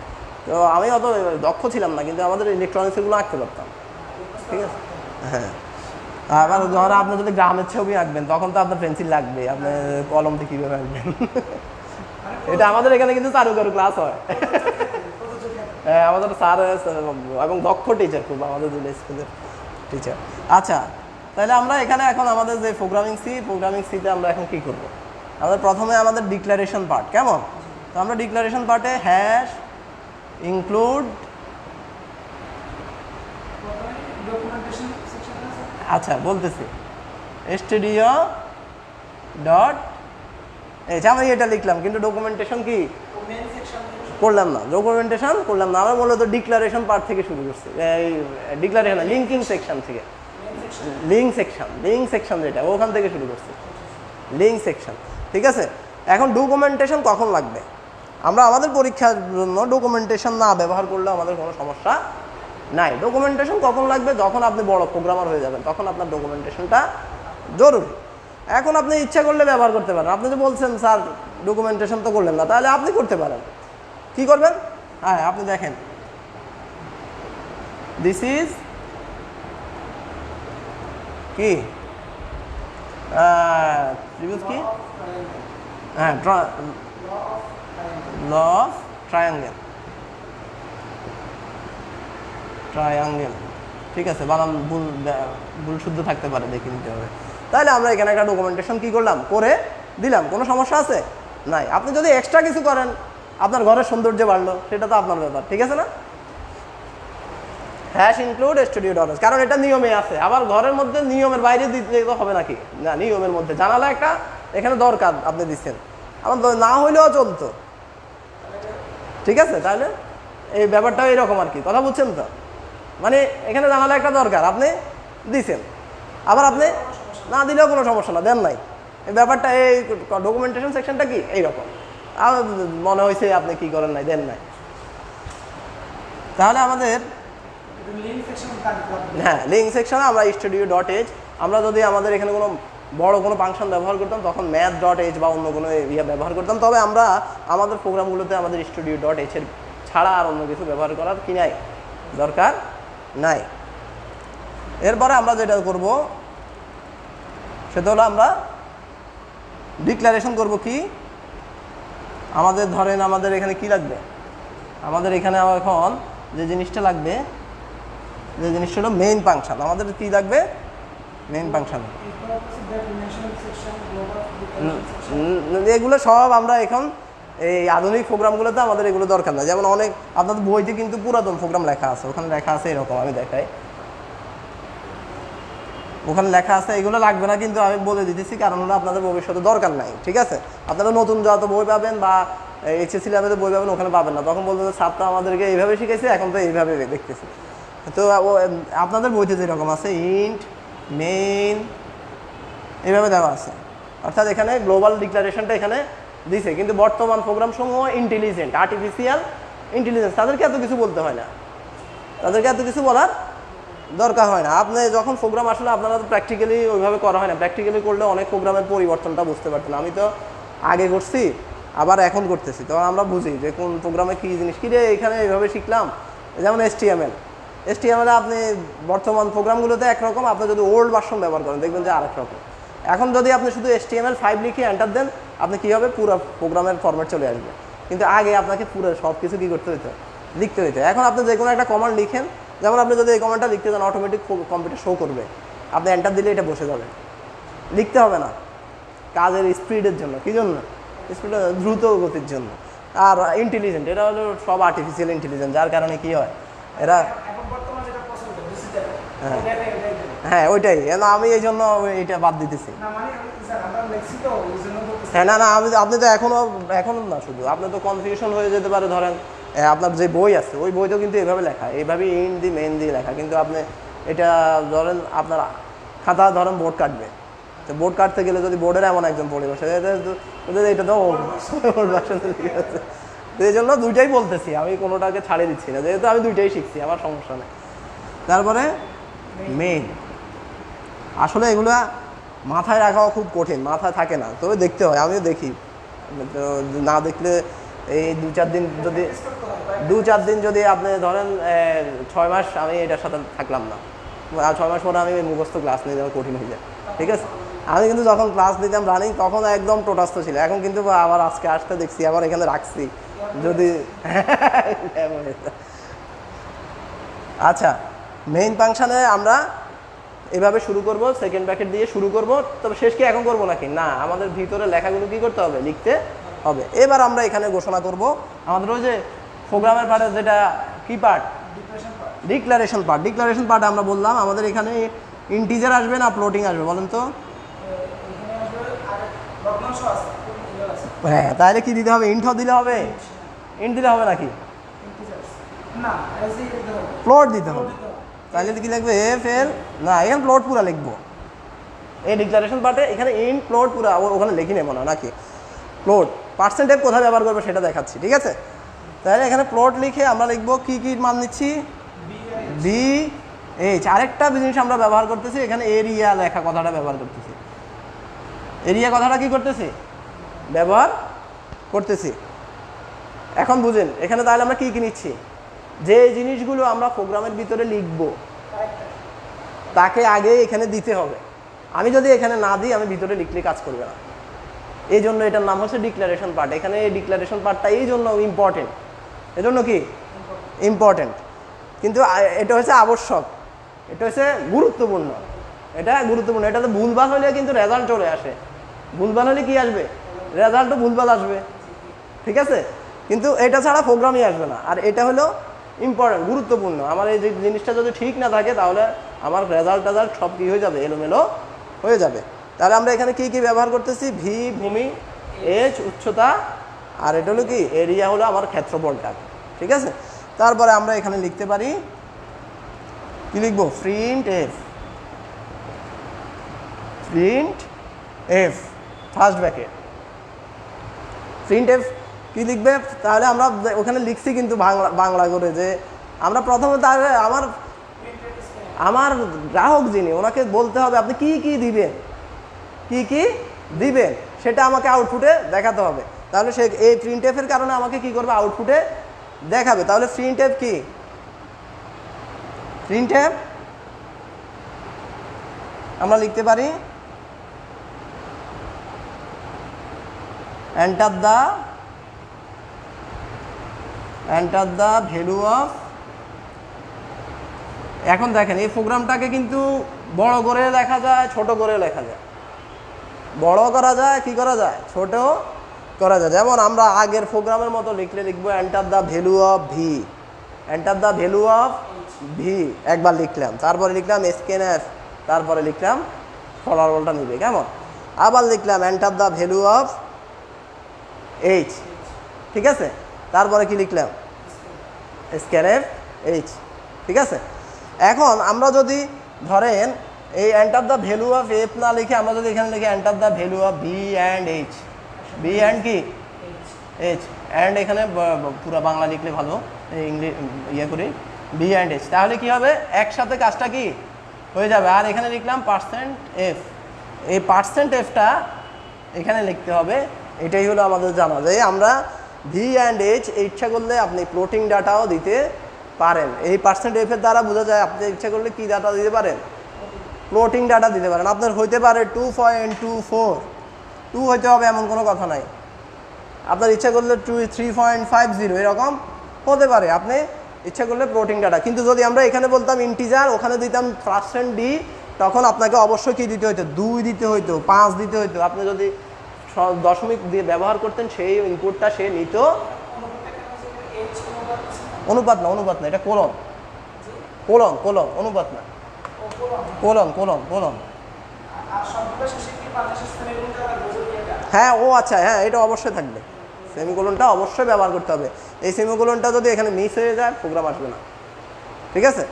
তো আমি অত দক্ষ ছিলাম না, কিন্তু আমাদের ইলেকট্রনিক্সগুলো আঁকতে পারতাম, ঠিক আছে? হ্যাঁ, আবার ধরো আপনি যদি গ্রামের ছবি আঁকবেন তখন তো আপনার পেন্সিল লাগবে, আপনি কলম দিয়ে কীভাবে আঁকবেন? এটা আমাদের এখানে কিন্তু চারুকারু ক্লাস হয়। হ্যাঁ, আমাদের স্যার এবং দক্ষ টিচার খুব, আমাদের স্কুলের টিচার। আচ্ছা, তাহলে আমরা এখানে এখন আমাদের যে প্রোগ্রামিং সিতে আমরা এখন কি করব? আমাদের প্রথমে আমাদের ডিক্লারেশন পার্ট, কেমন? তো আমরা ডিক্লারেশন পার্টে হ্যাশ ইনক্লুড, আচ্ছা বলতেছি, স্টুডিও ডট এইচ, আমি এটা লিখলাম, কিন্তু ডকুমেন্টেশন কি করলাম না, ডকুমেন্টেশন করলাম না। আমরা মূলত ডিক্লারেশন পার্ট থেকে শুরু করছি, এই ডিক্লারেশন লিঙ্কিং সেকশন থেকে, লিঙ্ক সেকশন যেটা, ওখান থেকে শুরু করছি, লিঙ্ক সেকশন, ঠিক আছে? এখন ডকুমেন্টেশন কখন লাগবে? আমরা আমাদের পরীক্ষার জন্য ডকুমেন্টেশন না ব্যবহার করলে আমাদের কোনো সমস্যা নাই। ডকুমেন্টেশন কখন লাগবে? যখন আপনি বড় প্রোগ্রামার হয়ে যাবেন, তখন আপনার ডকুমেন্টেশনটা জরুরি। এখন আপনি ইচ্ছা করলে ব্যবহার করতে পারেন। আপনি যে বলছেন স্যার ডকুমেন্টেশন তো করলেন না, তাহলে আপনি করতে পারেন। কি করবেন? হ্যাঁ, আপনি দেখেন, দিস ইজ কি ত্রিভুজ কি, হ্যাঁ, ল অফ ট্রায়াঙ্গেল, ঠিক আছে? বানান ভুল শুদ্ধ থাকতে পারে, দেখে নিতে হবে। তাহলে আমরা এখানে একটা ডকুমেন্টেশন কি করলাম, করে দিলাম। কোনো সমস্যা আছে? নাই। আপনি যদি এক্সট্রা কিছু করেন, আপনার ঘরের সৌন্দর্য বাড়লো, সেটা তো আপনার ব্যাপার, ঠিক আছে না? হ্যাশ ইনক্লুড স্টুডিও ডট, কারণ এটা নিয়মে আছে। আবার ঘরের মধ্যে নিয়মের বাইরে দিতে তো হবে নাকি? না, নিয়মের মধ্যে। জানালা একটা এখানে দরকার, আপনি দিচ্ছেন, আমার না হইলেও চলতো, ঠিক আছে? তাহলে এই ব্যাপারটাও এরকম আর কি, কথা বুঝছেন তো? মানে এখানে জানালা একটা দরকার, আপনি দিচ্ছেন, আবার আপনি না দিলেও কোনো সমস্যা না, দেন নাই। এই ব্যাপারটা, এই ডকুমেন্টেশন সেকশনটা কি এইরকম, আর মনে হয়েছে আপনি কি করেন নাই, দেন নাই। তাহলে আমাদের হ্যাঁ, লিঙ্ক সেকশনে আমরা স্টুডিও ডট এইচ, আমরা যদি আমাদের এখানে কোনো বড় কোনো ফাংশন ব্যবহার করতাম তখন ম্যাথ ডট এইচ বা অন্য কোনো ইয়ে ব্যবহার করতাম। তবে আমরা আমাদের প্রোগ্রামগুলোতে আমাদের স্টুডিও ডট এইচের ছাড়া আর অন্য কিছু ব্যবহার করার কি নাই, দরকার নাই। এরপরে আমরা যেটা করব সেটা হলো আমরা ডিক্লারেশন করব কি, আমাদের ধরেন আমাদের এখানে কি লাগবে, আমাদের এখানে এখন যে জিনিসটা লাগবে, যে জিনিসটা হলো মেইন ফাংশন। আমাদের কি লাগবে? Main function. এগুলো সব আমরা এখন এই আধুনিক প্রোগ্রামগুলোতে আমাদের এগুলো দরকার না। যেমন অনেক আপনাদের বইতে কিন্তু পুরাতন প্রোগ্রাম লেখা আছে, ওখানে লেখা আছে এরকম, আমি দেখাই, ওখানে লেখা আছে, এগুলো লাগবে না, কিন্তু আমি বলে দিতেছি কারণ হলো আপনাদের ভবিষ্যতে দরকার নাই, ঠিক আছে? আপনারা নতুন যত বই পাবেন বা এইচএসসি লেভেলের বই পাবেন ওখানে পাবেন না, তখন বলবেন যে ছাত্র আমাদেরকে এইভাবে শিখেছে, এখন তো এইভাবে দেখতেছি। তো আপনাদের বইতে যেরকম আছে ইন্ট মেইন এইভাবে দেওয়া আছে, অর্থাৎ এখানে গ্লোবাল ডিক্লারেশনটা এখানে দিছে। কিন্তু বর্তমান প্রোগ্রাম সমূহ ইন্টেলিজেন্ট, আর্টিফিশিয়াল ইন্টেলিজেন্স, তাদেরকে এত কিছু বলতে হয় না, তাদেরকে এত কিছু বলার দরকার হয় না। আপনি যখন প্রোগ্রাম আসলে আপনারা তো প্র্যাকটিক্যালি ওইভাবে করা হয় না, প্র্যাকটিক্যালি করলে অনেক প্রোগ্রামের পরিবর্তনটা বুঝতে পারতেন। আমি তো আগে করছি আবার এখন করতেছি, তো আমরা বুঝি যে কোন প্রোগ্রামে কী জিনিস কী রে এখানে এইভাবে শিখলাম। যেমন এসটিএমএল আপনি বর্তমান প্রোগ্রামগুলোতে একরকম, আপনি যদি ওল্ড ভার্সন ব্যবহার করেন দেখবেন যে আরেক রকম। এখন যদি আপনি শুধু HTML5 লিখে এন্টার দেন, আপনি কী হবে পুরো প্রোগ্রামের ফরম্যাট চলে আসবে, কিন্তু আগে আপনাকে পুরো সব কিছু কী করতে হতো, লিখতে হতো। এখন আপনি যে কোনো একটা কমান্ড লিখেন, যেমন আপনি যদি এই কমান্ডটা লিখতে দেন অটোমেটিক কম্পিউটার শো করবে, আপনি এন্টার দিলে এটা বসে যাবে, লিখতে হবে না। কাজের স্পিডের জন্য, কী জন্য? স্পিড, দ্রুত গতির জন্য। আর ইন্টেলিজেন্ট, এটা হলো সব আর্টিফিশিয়াল ইন্টেলিজেন্স, যার কারণে কী হয় এরা, হ্যাঁ ওইটাই, আমি এই জন্য এটা বাদ দিতেছি। হ্যাঁ না না, আপনি তো এখনো না, শুধু আপনি তো কনফিউশন হয়ে যেতে পারে। ধরেন আপনার যে বই আছে ওই বইতেও কিন্তু এইভাবে লেখা, এইভাবে ইন দি মেন দিয়ে লেখা, কিন্তু আপনি এটা ধরেন আপনার খাতা ধরেন বোর্ড কাটবে, তো বোর্ড কাটতে গেলে যদি বোর্ডের এমন একজন পড়ে বসে, এটা তো ওল্ড ভার্সন ঠিক আছে। তো এই জন্য দুইটাই বলতেছি, আমি কোনোটাকে ছাড়িয়ে দিচ্ছি না, যেহেতু আমি দুইটাই শিখছি, আমার সমস্যা নেই। তারপরে মেইন, আসলে এগুলা মাথায় রাখাও খুব কঠিন, মাথায় থাকে না, তবে দেখতে হয়, আমিও দেখি। না দেখলে এই দু চার দিন যদি আপনি ধরেন 6 মাস আমি এটার সাথে থাকলাম না, আর 6 মাস পরে আমি মুখস্থ ক্লাস নিয়ে যাওয়া কঠিন হয়ে যায়, ঠিক আছে? আমি কিন্তু যখন ক্লাস নিতাম রানিং তখন একদম টোটাস্থ ছিল, এখন কিন্তু আবার আজকে আসতে দেখছি, আবার এখানে রাখছি যদি আচ্ছা, মেইন ফাংশনে আমরা এভাবে শুরু করব, সেকেন্ড ব্র্যাকেট দিয়ে শুরু করব, তবে শেষ কি এখন করব নাকি না, আমাদের ভিতরে লেখাগুলো কি করতে হবে, লিখতে হবে। এবার আমরা এখানে ঘোষণা করব আমাদের ওই যে প্রোগ্রামের পার্টের যেটা কি পার্ট, ডিক্লারেশন পার্ট আমরা বললাম আমাদের এখানে ইন্টিজার আসবে না ফ্লোটিং আসবে বলেন তো? হ্যাঁ, তাহলে কি দিতে হবে, ইন্ট দিলে হবে, ইন্ট দিলে হবে নাকি, ফ্লোট দিতে হবে। তাহলে কি লিখবে, FL না, এখানে ফ্লোট পুরা লিখবো, এই ডিক্লারেশন পার্টে এখানে ইন্ট ফ্লোট পুরা ওখানে লিখি নেবো না নাকি, ফ্লোট পার্সেন্টেজ কোথায় ব্যবহার করবে সেটা দেখাচ্ছি, ঠিক আছে? তাহলে এখানে ফ্লোট লিখে আমরা লিখবো কি কি মান নিচ্ছি, BH। আরেকটা জিনিস আমরা ব্যবহার করতেছি এখানে, এরিয়া লেখা কথাটা ব্যবহার করতেছি, এরিয়া কথাটা কি করতেছি, ব্যবহার করতেছি। এখন বুঝেন এখানে তাহলে আমরা কি কি নিচ্ছি, যে জিনিসগুলো আমরা প্রোগ্রামের ভিতরে লিখব তাকে আগে এখানে দিতে হবে। আমি যদি এখানে না দিই আমি ভিতরে লিখলে কাজ করবে না, এই জন্য এটার নাম হচ্ছে ডিক্লারেশন পার্ট। এখানে এই ডিক্লারেশন পার্টটা এই জন্য ইম্পর্টেন্ট, এজন্য কি ইম্পর্টেন্ট, কিন্তু এটা হচ্ছে আবশ্যক, এটা হচ্ছে গুরুত্বপূর্ণ, এটা গুরুত্বপূর্ণ। এটাতে ভুলভাল হলে কিন্তু রেজাল্ট চলে আসে, ভুলভাল হলে কি আসবে, রেজাল্টও ভুলভাল আসবে, ঠিক আছে? কিন্তু এটা ছাড়া প্রোগ্রামই আসবে না। আর এটা হলো ইম্পর্টেন্ট, গুরুত্বপূর্ণ। আমার এই যে জিনিসটা যদি ঠিক না থাকে তাহলে আমার রেজাল্ট সব কী হয়ে যাবে, এলোমেলো হয়ে যাবে। তাহলে আমরা এখানে কি কি ব্যবহার করতেছি, ভি ভূমি, H উচ্চতা, আর এটা হলো কি এরিয়া, হলো আমার ক্ষেত্রফলটা, ঠিক আছে? তারপরে আমরা এখানে লিখতে পারি কি লিখবো, print F first bracket, print F কি লিখবে, তাহলে আমরা ওখানে লিখছি কিন্তু বাংলা করে, যে আমরা প্রথমে তাহলে আমার গ্রাহক যিনি ওনাকে বলতে হবে আপনি কি কি দিবেন সেটা আমাকে আউটপুটে দেখাতে হবে। তাহলে সে এই প্রিন্ট এফের কারণে আমাকে কি করবে, আউটপুটে দেখাবে। তাহলে প্রিন্ট এফ কি, প্রিন্ট এফ আমরা লিখতে পারি এন্টার দ্য ভ্যালু অফ। এখন দেখেন এই প্রোগ্রামটাকে কিন্তু বড় করে লেখা যায়, ছোট করে লেখা যায়। বড় করা যায়, কি করা যায়, ছোট করা যায়। যেমন আমরা আগের প্রোগ্রামের মতো লিখবো enter the value of V, enter the value of V একবার লিখলাম, তারপরে লিখলাম স্ক্যানএফ, তারপরে লিখলাম ফলাফলটা নিবে কেমন। আবার লিখলাম enter the value of H, ঠিক আছে, তারপরে কি লিখলাম স্ক্যানএফ এইচ, ঠিক আছে। এখন আমরা যদি ধরেন এই enter the value of F না লিখে আমরা যদি এখানে লিখি enter the value of B and H, B and কি এইচ, অ্যান্ড এখানে পুরো বাংলা লিখলে ভালো, ইংলিশ ইয়ে করি বি অ্যান্ড এইচ, তাহলে কি হবে একসাথে কাজটা কি হয়ে যাবে। আর এখানে লিখলাম পার্সেন্ট এফ, এই পার্সেন্ট এফটা এখানে লিখতে হবে। এটাই হলো আমাদের জানা যে আমরা ভি অ্যান্ড এইচ ইচ্ছা করলে আপনি ফ্লোটিং ডাটাও দিতে পারেন। এই পার্সেন্ট এফের দ্বারা বোঝা যায় আপনি ইচ্ছা করলে কি ডাটা দিতে পারেন, ফ্লোটিং ডাটা দিতে পারেন। আপনার হইতে পারে 2.24, 2 হইতে হবে এমন কোনো কথা নাই। আপনার ইচ্ছা করলে 3.50 এরকম হতে পারে, আপনি ইচ্ছা করলে ফ্লোটিং ডাটা। কিন্তু যদি আমরা এখানে বলতাম ইন্টিজার, ওখানে দিতাম পার্সেন্ট ডি, তখন আপনাকে অবশ্যই কী দিতে হইতো, 2 দিতে হইতো, 5 দিতে হইতো। আপনি যদি দশমিক দিয়ে ব্যবহার করতেন সেই ইনপুটটা সে নিত। অনুপাত না, অনুপাত না, এটা কোলন, কোলন কোলন, অনুপাত না, কোলন কোলন কোলন। হ্যাঁ ও আচ্ছা, হ্যাঁ এটা অবশ্যই থাকবে, সেমিকোলনটা অবশ্যই ব্যবহার করতে হবে। এই সেমিকোলনটা যদি এখানে মিস হয়ে যায় প্রোগ্রাম আসবে না, ঠিক আছে।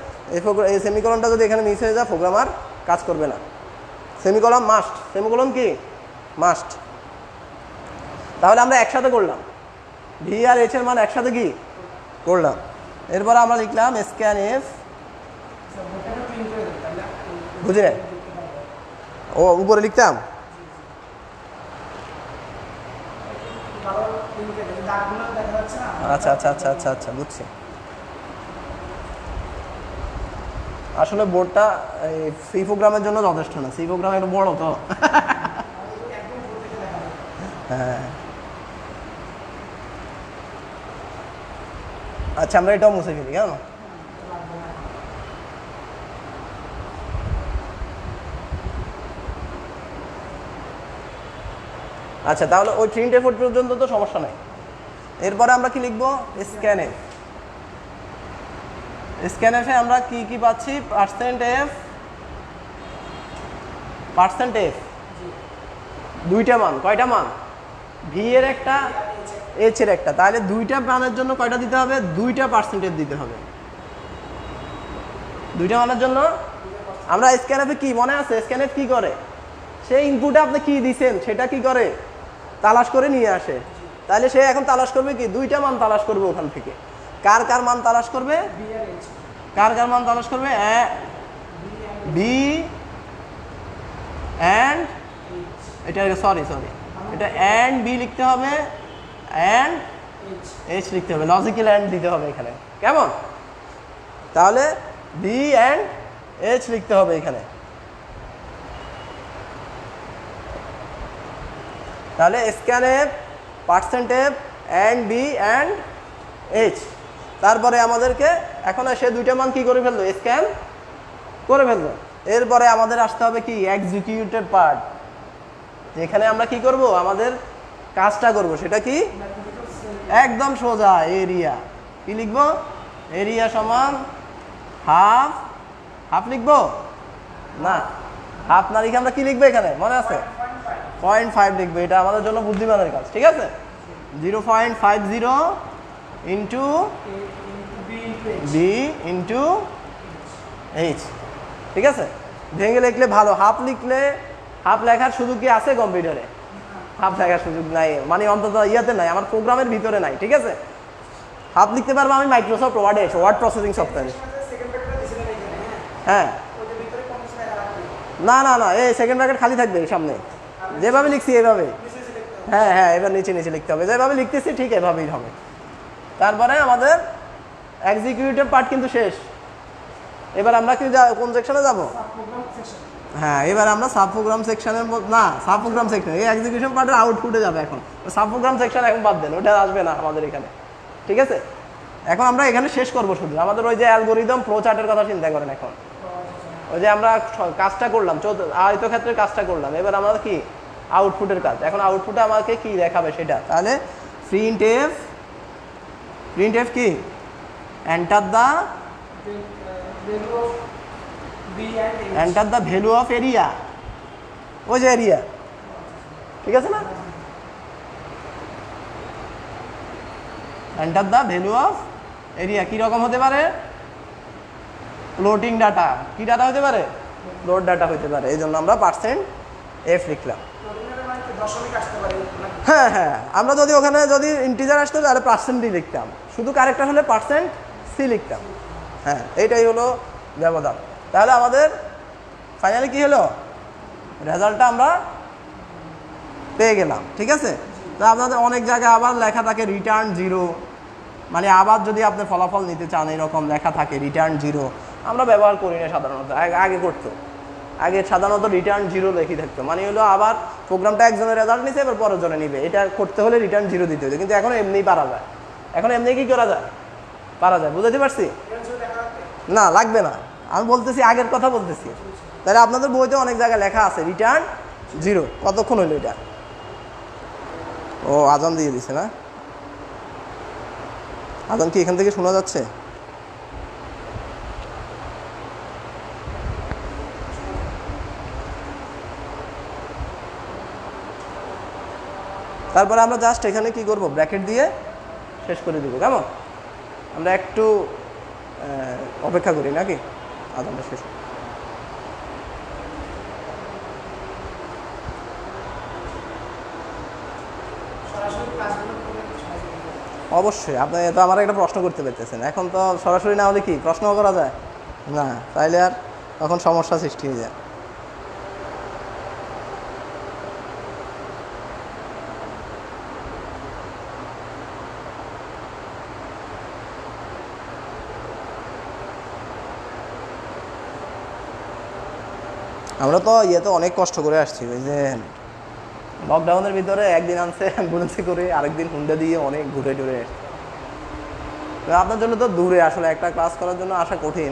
এই সেমিকোলনটা যদি এখানে মিস হয়ে যায় প্রোগ্রাম আর কাজ করবে না। সেমিকোলন মাস্ট, সেমিকোলন কি মাস্ট। তাহলে আমরা একসাথে করলাম ভি আর এইচ এর মান একসাথে কি করলাম। এরপর আমরা লিখলাম স্ক্যান এফ, বুঝলে ও উপরে লিখতাম, আচ্ছা আচ্ছা আচ্ছা আচ্ছা আচ্ছা বুঝছি। আসলে বোর্ডটা সি প্রোগ্রামের জন্য যথেষ্ট না, সি প্রোগ্রাম একটু বড় তো। হ্যাঁ আচ্ছা, আমরা এটাও মুছে ফেলি কেন। আচ্ছা তাহলে ওই 3 পর্যন্ত তো সমস্যা নাই। এরপরে আমরা কি লিখবো স্ক্যানএফ, স্ক্যানএফে আমরা কি কি পাচ্ছি, পার্সেন্ট এফ, পার্সেন্ট এফ দুইটা মান, কয়টা মান, ভি এর একটা এইচ এর একটা, তাহলে দুইটা মানের জন্য কয়টা দিতে হবে, 2টা পার্সেন্টেজ দিতে হবে। 2টা মানের জন্য আমরা স্ক্যানএফে কি মনে আছে, স্ক্যানএফ কি করে, সেই ইনপুটে আপনি কি দিছেন সেটা কি করে তালাশ করে নিয়ে আসে। তাহলে সে এখন তালাশ করবে কি, 2টা মান তালাশ করবে ওখান থেকে। কার কার মান তালাশ করবে, কার কার মান তালাশ করবে, বি অ্যান্ড, এটা সরি এটা অ্যান্ড বি লিখতে হবে, অ্যান্ড এইচ লিখতে হবে, লজিক্যাল অ্যান্ড দিতে হবে এখানে কেমন। তাহলে বি অ্যান্ড এইচ লিখতে হবে এখানে। তাহলে scanf, percent F, and B and H. তারপরে আমাদেরকে এখন সে 2টা মান কি করে ফেললো, স্ক্যান করে ফেললো। এরপরে আমাদের আসতে হবে কি এক্সিকিউটেড পার্ট, যেখানে আমরা কি করব, আমাদের কাজটা করব। সেটা কি একদম সোজা, এরিয়া কি লিখবো, এরিয়া সমান হাফ, হাফ লিখবো না, হাফ না লিখে আমরা কি লিখবো এখানে মনে আছে, 0.5 লিখবো। এটা আমাদের জন্য বুদ্ধিমানের কাজ, ঠিক আছে। 0.50 ইন্টু বি ইন্টু এইচ, ঠিক আছে। ভেঙে লিখলে ভালো, হাফ লিখলে হাফ লেখার সুযোগ কি আছে কম্পিউটারে, হাফ লেখার সুযোগ নাই, মানে অন্তত ইয়াতে নাই, আমার প্রোগ্রামের ভিতরে নাই, ঠিক আছে। হাফ লিখতে পারবো আমি মাইক্রোসফট ওয়ার্ডে, ওয়ার্ড প্রসেসিং সফটওয়্যারে। হ্যাঁ না না না, এই সেকেন্ড ব্র্যাকেট খালি থাকবে সামনে, যেভাবে লিখছি এভাবে। হ্যাঁ হ্যাঁ, এবার নিচে নিচে লিখতে হবে, যেভাবে লিখতেছি ঠিক এভাবেই হবে। তারপরে আমাদের এক্সিকিউটিভ পার্ট কিন্তু শেষ। এবার আমরা কি কোন সেকশনে যাব, হ্যাঁ, এবার আমরা সাব প্রোগ্রাম সেকশনের না, সাব প্রোগ্রাম সেকশন এই এক্সিকিউশন পার্টের আউটপুটে যাবে এখন। সাব প্রোগ্রাম সেকশন এখন বাদ দেন, ওটা আসবে না আমাদের এখানে, ঠিক আছে? এখন আমরা এখানে শেষ করব শুধু আমাদের ওই যে অ্যালগোরিদম ফ্লো চার্টের কথা চিন্তা করেন। এখন ওই যে আমরা কাজটা করলাম, আয়তক্ষেত্রের কাজটা করলাম, এবার আমরা কি আউটপুটের কাজ। এখন আউটপুটে আমাকে কি দেখাবে সেটা, তাহলে প্রিন্ট এফ কি enter the value of area, ওই যে এরিয়া, ঠিক আছে না? Enter the value of area কীরকম হতে পারে? Floating data. কি ডাটা হতে পারে? ফ্লোট ডাটা হতে পারে, এই জন্য আমরা %f লিখলাম। হ্যাঁ হ্যাঁ, আমরা যদি ওখানে যদি ইন্টিজার আসতো তাহলে %d লিখতাম, শুধু ক্যারেক্টার হলে %c লিখতাম। হ্যাঁ, এইটাই হলো ব্যবধান। তাহলে আমাদের ফাইনালি কি হলো? রেজাল্টটা আমরা পেয়ে গেলাম, ঠিক আছে? তো আপনাদের অনেক জায়গায় আবার লেখা থাকে রিটার্ন 0, মানে আবার যদি আপনি ফলাফল নিতে চান এরকম লেখা থাকে রিটার্ন 0। আমরা ব্যবহার করি না সাধারণত, আগে করতো, আগে সাধারণত রিটার্ন 0 লেখি থাকতো, মানে হলো আবার প্রোগ্রামটা একজনের রেজাল্ট নিছে এবার পরের জনে নিবে, এটা করতে হলে রিটার্ন 0 দিতে হতো। কিন্তু এখন এমনিই পারা যায়, এখন এমনি কি করা যায়? পারা যায়, বুঝতে পারছি? না, লাগবে না, আমি বলতেছি আগের কথা বলতেছি। তাহলে আপনাদের বইতে অনেক জায়গায় লেখা আছে রিটার্ন 0। কতক্ষণ হইলো এটা? ও আজান দিয়ে দিছে না? আজান কি এখান থেকে শোনা যাচ্ছে? তারপরে আমরা জাস্ট এখানে কি করব, ব্র্যাকেট দিয়ে শেষ করে দিব। কেমন? আমরা একটু অপেক্ষা করি নাকি আজানটা শেষ? অবশ্যই। আপনি তো আমার একটা প্রশ্ন করতে পারতেছেন, এখন তো সরাসরি না হলে কি প্রশ্ন করা যায় না, তাইলে আর তখন সমস্যা সৃষ্টি হয়ে যায়। আমরা তো ইয়েতে অনেক কষ্ট করে আসছি, ওই যে লকডাউনের ভিতরে একদিন আনছে অ্যাম্বুলেন্সে করে, আরেকদিন হুন্ডা দিয়ে অনেক ঘুরে টুরে এসছে। আপনার জন্য তো দূরে, আসলে একটা ক্লাস করার জন্য আসা কঠিন,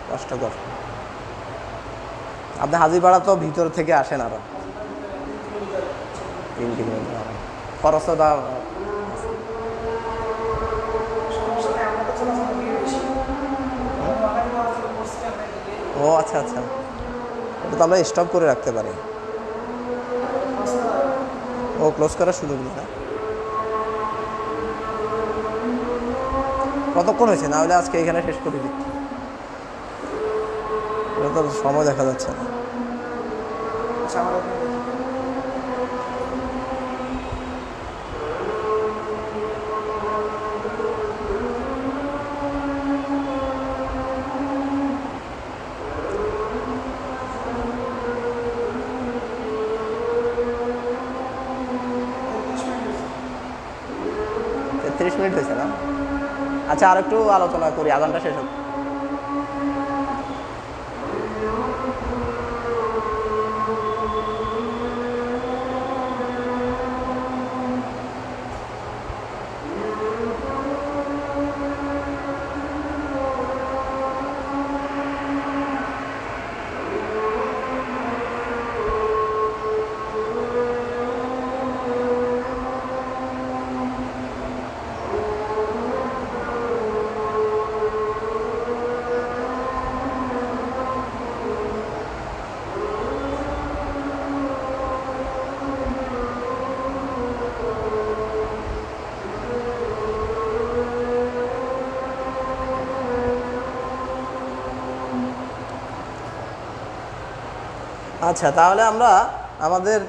কষ্টকর। আপনি হাজিপাড়া তো ভিতর থেকে আসেন আরো 3 কিলোমিটার, খরচটা। ও আচ্ছা আচ্ছা, এটা তো আমরা স্টপ করে রাখতে পারি। ও ক্লোজ করার সুযোগ নেই না? কতক্ষণ হয়েছে? না হলে আজকে এখানে শেষ করে দিই, এটা তো সময় দেখা যাচ্ছে না। $30 মিনিট হয়েছে না? আচ্ছা, আর একটু আলোচনা করি, আজানটা শেষ হোক। আচ্ছা, তাহলে আমরা আমাদের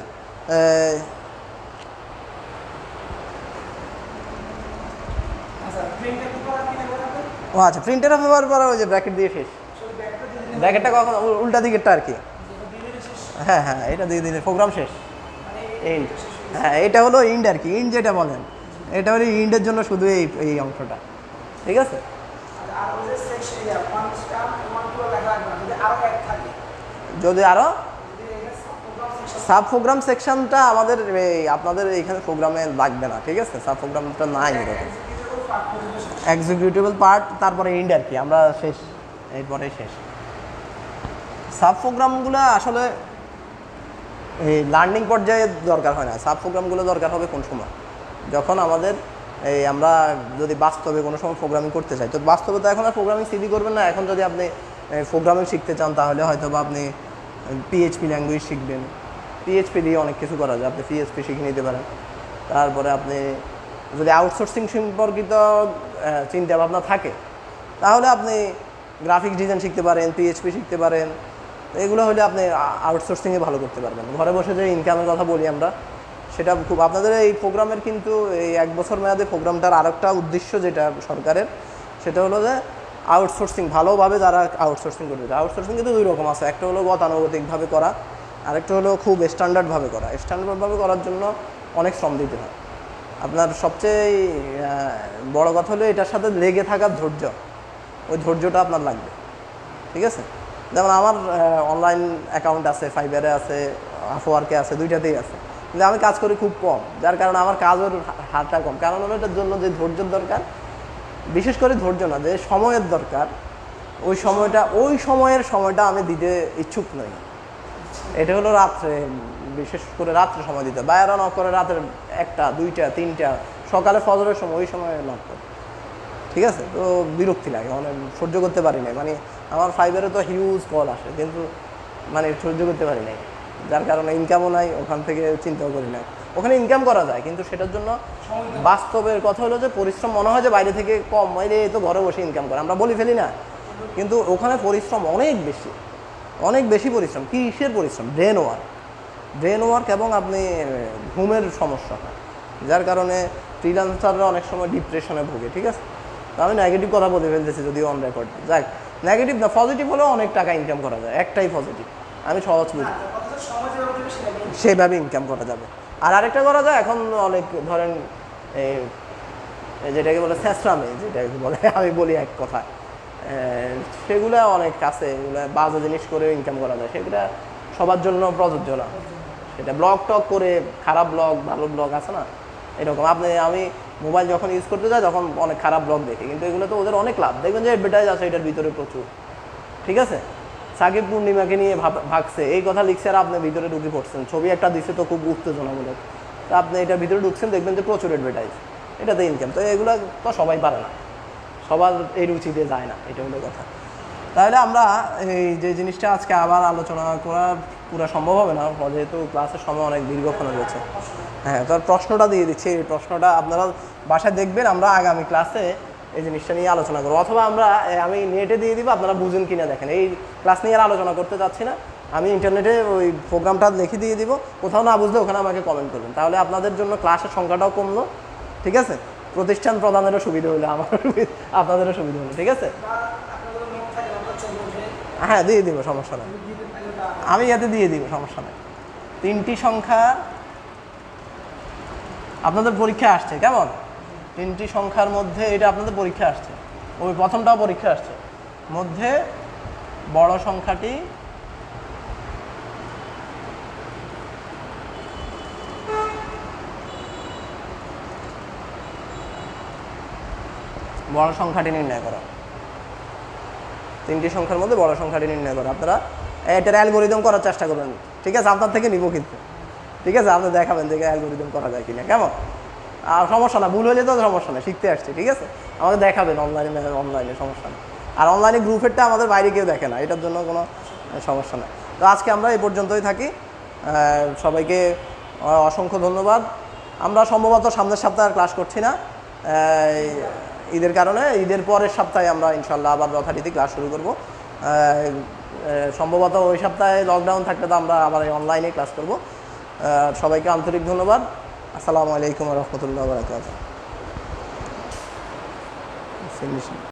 ও আচ্ছা, প্রিন্টার ব্যবহার করা, ওই যে ব্র্যাকেট দিয়ে শেষ। ব্র্যাকেটটা কখন? উল্টা দিকেরটা আর কি। হ্যাঁ হ্যাঁ, এটা দিয়ে দিলে প্রোগ্রাম শেষ, এন্ড। হ্যাঁ, এটা হলো ইন্ড আর কি, ইন্ড যেটা বলেন, এটা হলো ইন্ডের জন্য শুধু এই অংশটা, ঠিক আছে? যদি আরও সাব প্রোগ্রাম সেকশনটা আমাদের আপনাদের এইখানে প্রোগ্রামে লাগবে না, ঠিক আছে? সাব প্রোগ্রামটা নাই এরকম। এক্সিকিউটেবল পার্ট তারপরে এন্ড আর কি, আমরা শেষ, এরপরে শেষ। সাব প্রোগ্রামগুলো আসলে এই লার্নিং পর্যায়ে দরকার হয় না। সাব প্রোগ্রামগুলো দরকার হবে কোন সময়, যখন আমাদের এই আমরা যদি বাস্তবে কোনো সময় প্রোগ্রামিং করতে চাই। তো বাস্তবে তো এখন আর প্রোগ্রামিং সিডি করবেন না। এখন যদি আপনি প্রোগ্রামিং শিখতে চান তাহলে হয়তো বা আপনি পিএইচপি ল্যাঙ্গুয়েজ শিখবেন। পিএইচপি দিয়ে অনেক কিছু করা যায়, আপনি পিএইচপি শিখে নিতে পারেন। তারপরে আপনি যদি আউটসোর্সিং সম্পর্কিত চিন্তা ভাবনা থাকে তাহলে আপনি গ্রাফিক্স ডিজাইন শিখতে পারেন, পিএইচপি শিখতে পারেন। এগুলো হলে আপনি আউটসোর্সিংয়ে ভালো করতে পারবেন। ঘরে বসে যে ইনকামের কথা বলি আমরা, সেটা খুব আপনাদের এই প্রোগ্রামের কিন্তু এই 1 বছর মেয়াদে প্রোগ্রামটার আরেকটা উদ্দেশ্য যেটা সরকারের, সেটা হলো যে আউটসোর্সিং ভালোভাবে যারা আউটসোর্সিং করবে। আউটসোর্সিং কিন্তু 2 রকম আছে, একটা হলো গতানুগতিকভাবে করা, আরেকটা হলো খুব স্ট্যান্ডার্ডভাবে করা। স্ট্যান্ডার্ডভাবে করার জন্য অনেক শ্রম দিতে হয়। আপনার সবচেয়ে বড় কথা হলো এটার সাথে লেগে থাকার ধৈর্য, ওই ধৈর্যটা আপনার লাগবে, ঠিক আছে? যেমন আমার অনলাইন অ্যাকাউন্ট আছে, ফাইবারে আছে, আপওয়ার্কে আছে, দুইটাতেই আছে, কিন্তু আমি কাজ করি খুব কম, যার কারণে আমার কাজের হারটা কম। কারণ হলো এটার জন্য যে ধৈর্যের দরকার, বিশেষ করে ধৈর্য না, যে সময়ের দরকার, ওই সময়ের সময়টা আমি দিতে ইচ্ছুক নই। এটা হলো রাত্রে, বিশেষ করে রাত্রে সময় দিতে, বাইরে নক করে রাতের 1টা 2টা 3টা, সকালে ফজরের সময়, ওই সময় নক করে, ঠিক আছে? তো বিরক্তি লাগে, মানে সহ্য করতে পারি না। মানে আমার ফাইবারে তো হিউজ কল আসে, কিন্তু মানে সহ্য করতে পারি নাই, যার কারণে ইনকামও নাই, ওখান থেকে চিন্তাও করি না। ওখানে ইনকাম করা যায়, কিন্তু সেটার জন্য বাস্তবের কথা হলো যে পরিশ্রম মনে হয় যে বাইরে থেকে কম, বাইরে তো ঘরে বসে ইনকাম করে, আমরা বলি ফেলি না, কিন্তু ওখানে পরিশ্রম অনেক বেশি, অনেক বেশি পরিশ্রম। কিসের পরিশ্রম? ব্রেন ওয়ার্ক এবং আপনি ঘুমের সমস্যা হয়, যার কারণে ফ্রিল্যান্সাররা অনেক সময় ডিপ্রেশনে ভোগে, ঠিক আছে? তো আমি নেগেটিভ কথা বলে ফেলতেছি যদিও অন রেকর্ড। যাক, নেগেটিভ না, পজিটিভ হলেও অনেক টাকা ইনকাম করা যায়, একটাই পজিটিভ, আমি সহজ বুঝি, সেভাবে ইনকাম করা যাবে। আর আরেকটা করা যায়, এখন অনেক ধরেন যেটাকে বলে স্যাঁচরামে, যেটাকে বলে আমি বলি এক কথা, সেগুলো অনেক আছে, এগুলো বাজে জিনিস করে ইনকাম করা যায়, সেগুলো সবার জন্য প্রযোজ্য না। সেটা ব্লগ টক করে, খারাপ ব্লগ ভালো ব্লগ আছে না, এরকম। আমি মোবাইল যখন ইউজ করতে যাই তখন অনেক খারাপ ব্লগ দেখি, কিন্তু এগুলো তো ওদের অনেক লাভ। দেখবেন যে অ্যাডভার্টাইজ আছে এটার ভিতরে প্রচুর, ঠিক আছে? সাকিব পূর্ণিমাকে নিয়ে ভাগছে, এই কথা লিখছে, আর আপনি ভিতরে ঢুকে পড়ছেন, ছবি একটা দিচ্ছে তো খুব উত্তেজনামূলক, তো আপনি এটার ভিতরে ঢুকছেন, দেখবেন যে প্রচুর অ্যাডভার্টাইজ, এটাতে ইনকাম। তো এগুলো তো সবাই পারে না, সবার এই রুচিতে যায় না, এটা হলো কথা। তাহলে আমরা এই যে জিনিসটা আজকে আবার আলোচনা করা পুরো সম্ভব হবে না, যেহেতু ক্লাসের সময় অনেক দীর্ঘক্ষণ হয়েছে। হ্যাঁ, তার প্রশ্নটা দিয়ে দিচ্ছি, এই প্রশ্নটা আপনারা বাসায় দেখবেন, আমরা আগামী ক্লাসে এই জিনিসটা নিয়ে আলোচনা করবো, অথবা আমি নেটে দিয়ে দিব, আপনারা বুঝেন কিনা দেখেন। এই ক্লাস নিয়ে আর আলোচনা করতে চাচ্ছি না, আমি ইন্টারনেটে ওই প্রোগ্রামটা লিখে দিয়ে দিব, কোথাও না বুঝলে ওখানে আমাকে কমেন্ট করবেন, তাহলে আপনাদের জন্য ক্লাসের সংখ্যাটাও কমলো, ঠিক আছে? প্রতিষ্ঠান প্রদানেরও সুবিধা হলো, আমারও আপনাদেরও সুবিধা হলো, ঠিক আছে? হ্যাঁ, দিয়ে দিব, সমস্যা নেই, আমি ইয়াতে দিয়ে দিব, সমস্যা নেই। 3টি সংখ্যা আপনাদের পরীক্ষা আসছে, কেমন? 3টি সংখ্যার মধ্যে এটা আপনাদের পরীক্ষা আসছে, ওই প্রথমটাও পরীক্ষা আসছে, মধ্যে বড় সংখ্যাটি নির্ণয় করা। 3টি সংখ্যার মধ্যে বড় সংখ্যাটি নির্ণয় করা। আপনারা এটার অ্যালগোরিদম করার চেষ্টা করবেন, ঠিক আছে? আপনার থেকে নিব কিন্তু, ঠিক আছে? আপনি দেখাবেন যে অ্যালগোরিদম করা যায় কিনা, কেমন? আর সমস্যা না, ভুল হলে তো সমস্যা নেই, শিখতে আসছে, ঠিক আছে? আমাকে দেখাবেন অনলাইনে, সমস্যা নেই। আর অনলাইনে গ্রুপেরটা আমাদের বাইরে কেউ দেখে না, এটার জন্য কোনো সমস্যা নেই। তো আজকে আমরা এই পর্যন্তই থাকি, সবাইকে অসংখ্য ধন্যবাদ। আমরা সম্ভবত সামনের সপ্তাহে আর ক্লাস করছি না, ঈদের কারণে। ঈদের পরের সপ্তাহে আমরা ইনশাল্লাহ আবার যথারীতি ক্লাস শুরু করব। সম্ভবত ওই সপ্তাহে লকডাউন থাকলে তো আমরা আবার অনলাইনে ক্লাস করব। সবাইকে আন্তরিক ধন্যবাদ। আসসালামু আলাইকুম ওয়া রাহমাতুল্লাহি ওয়া বারাকাতুহু।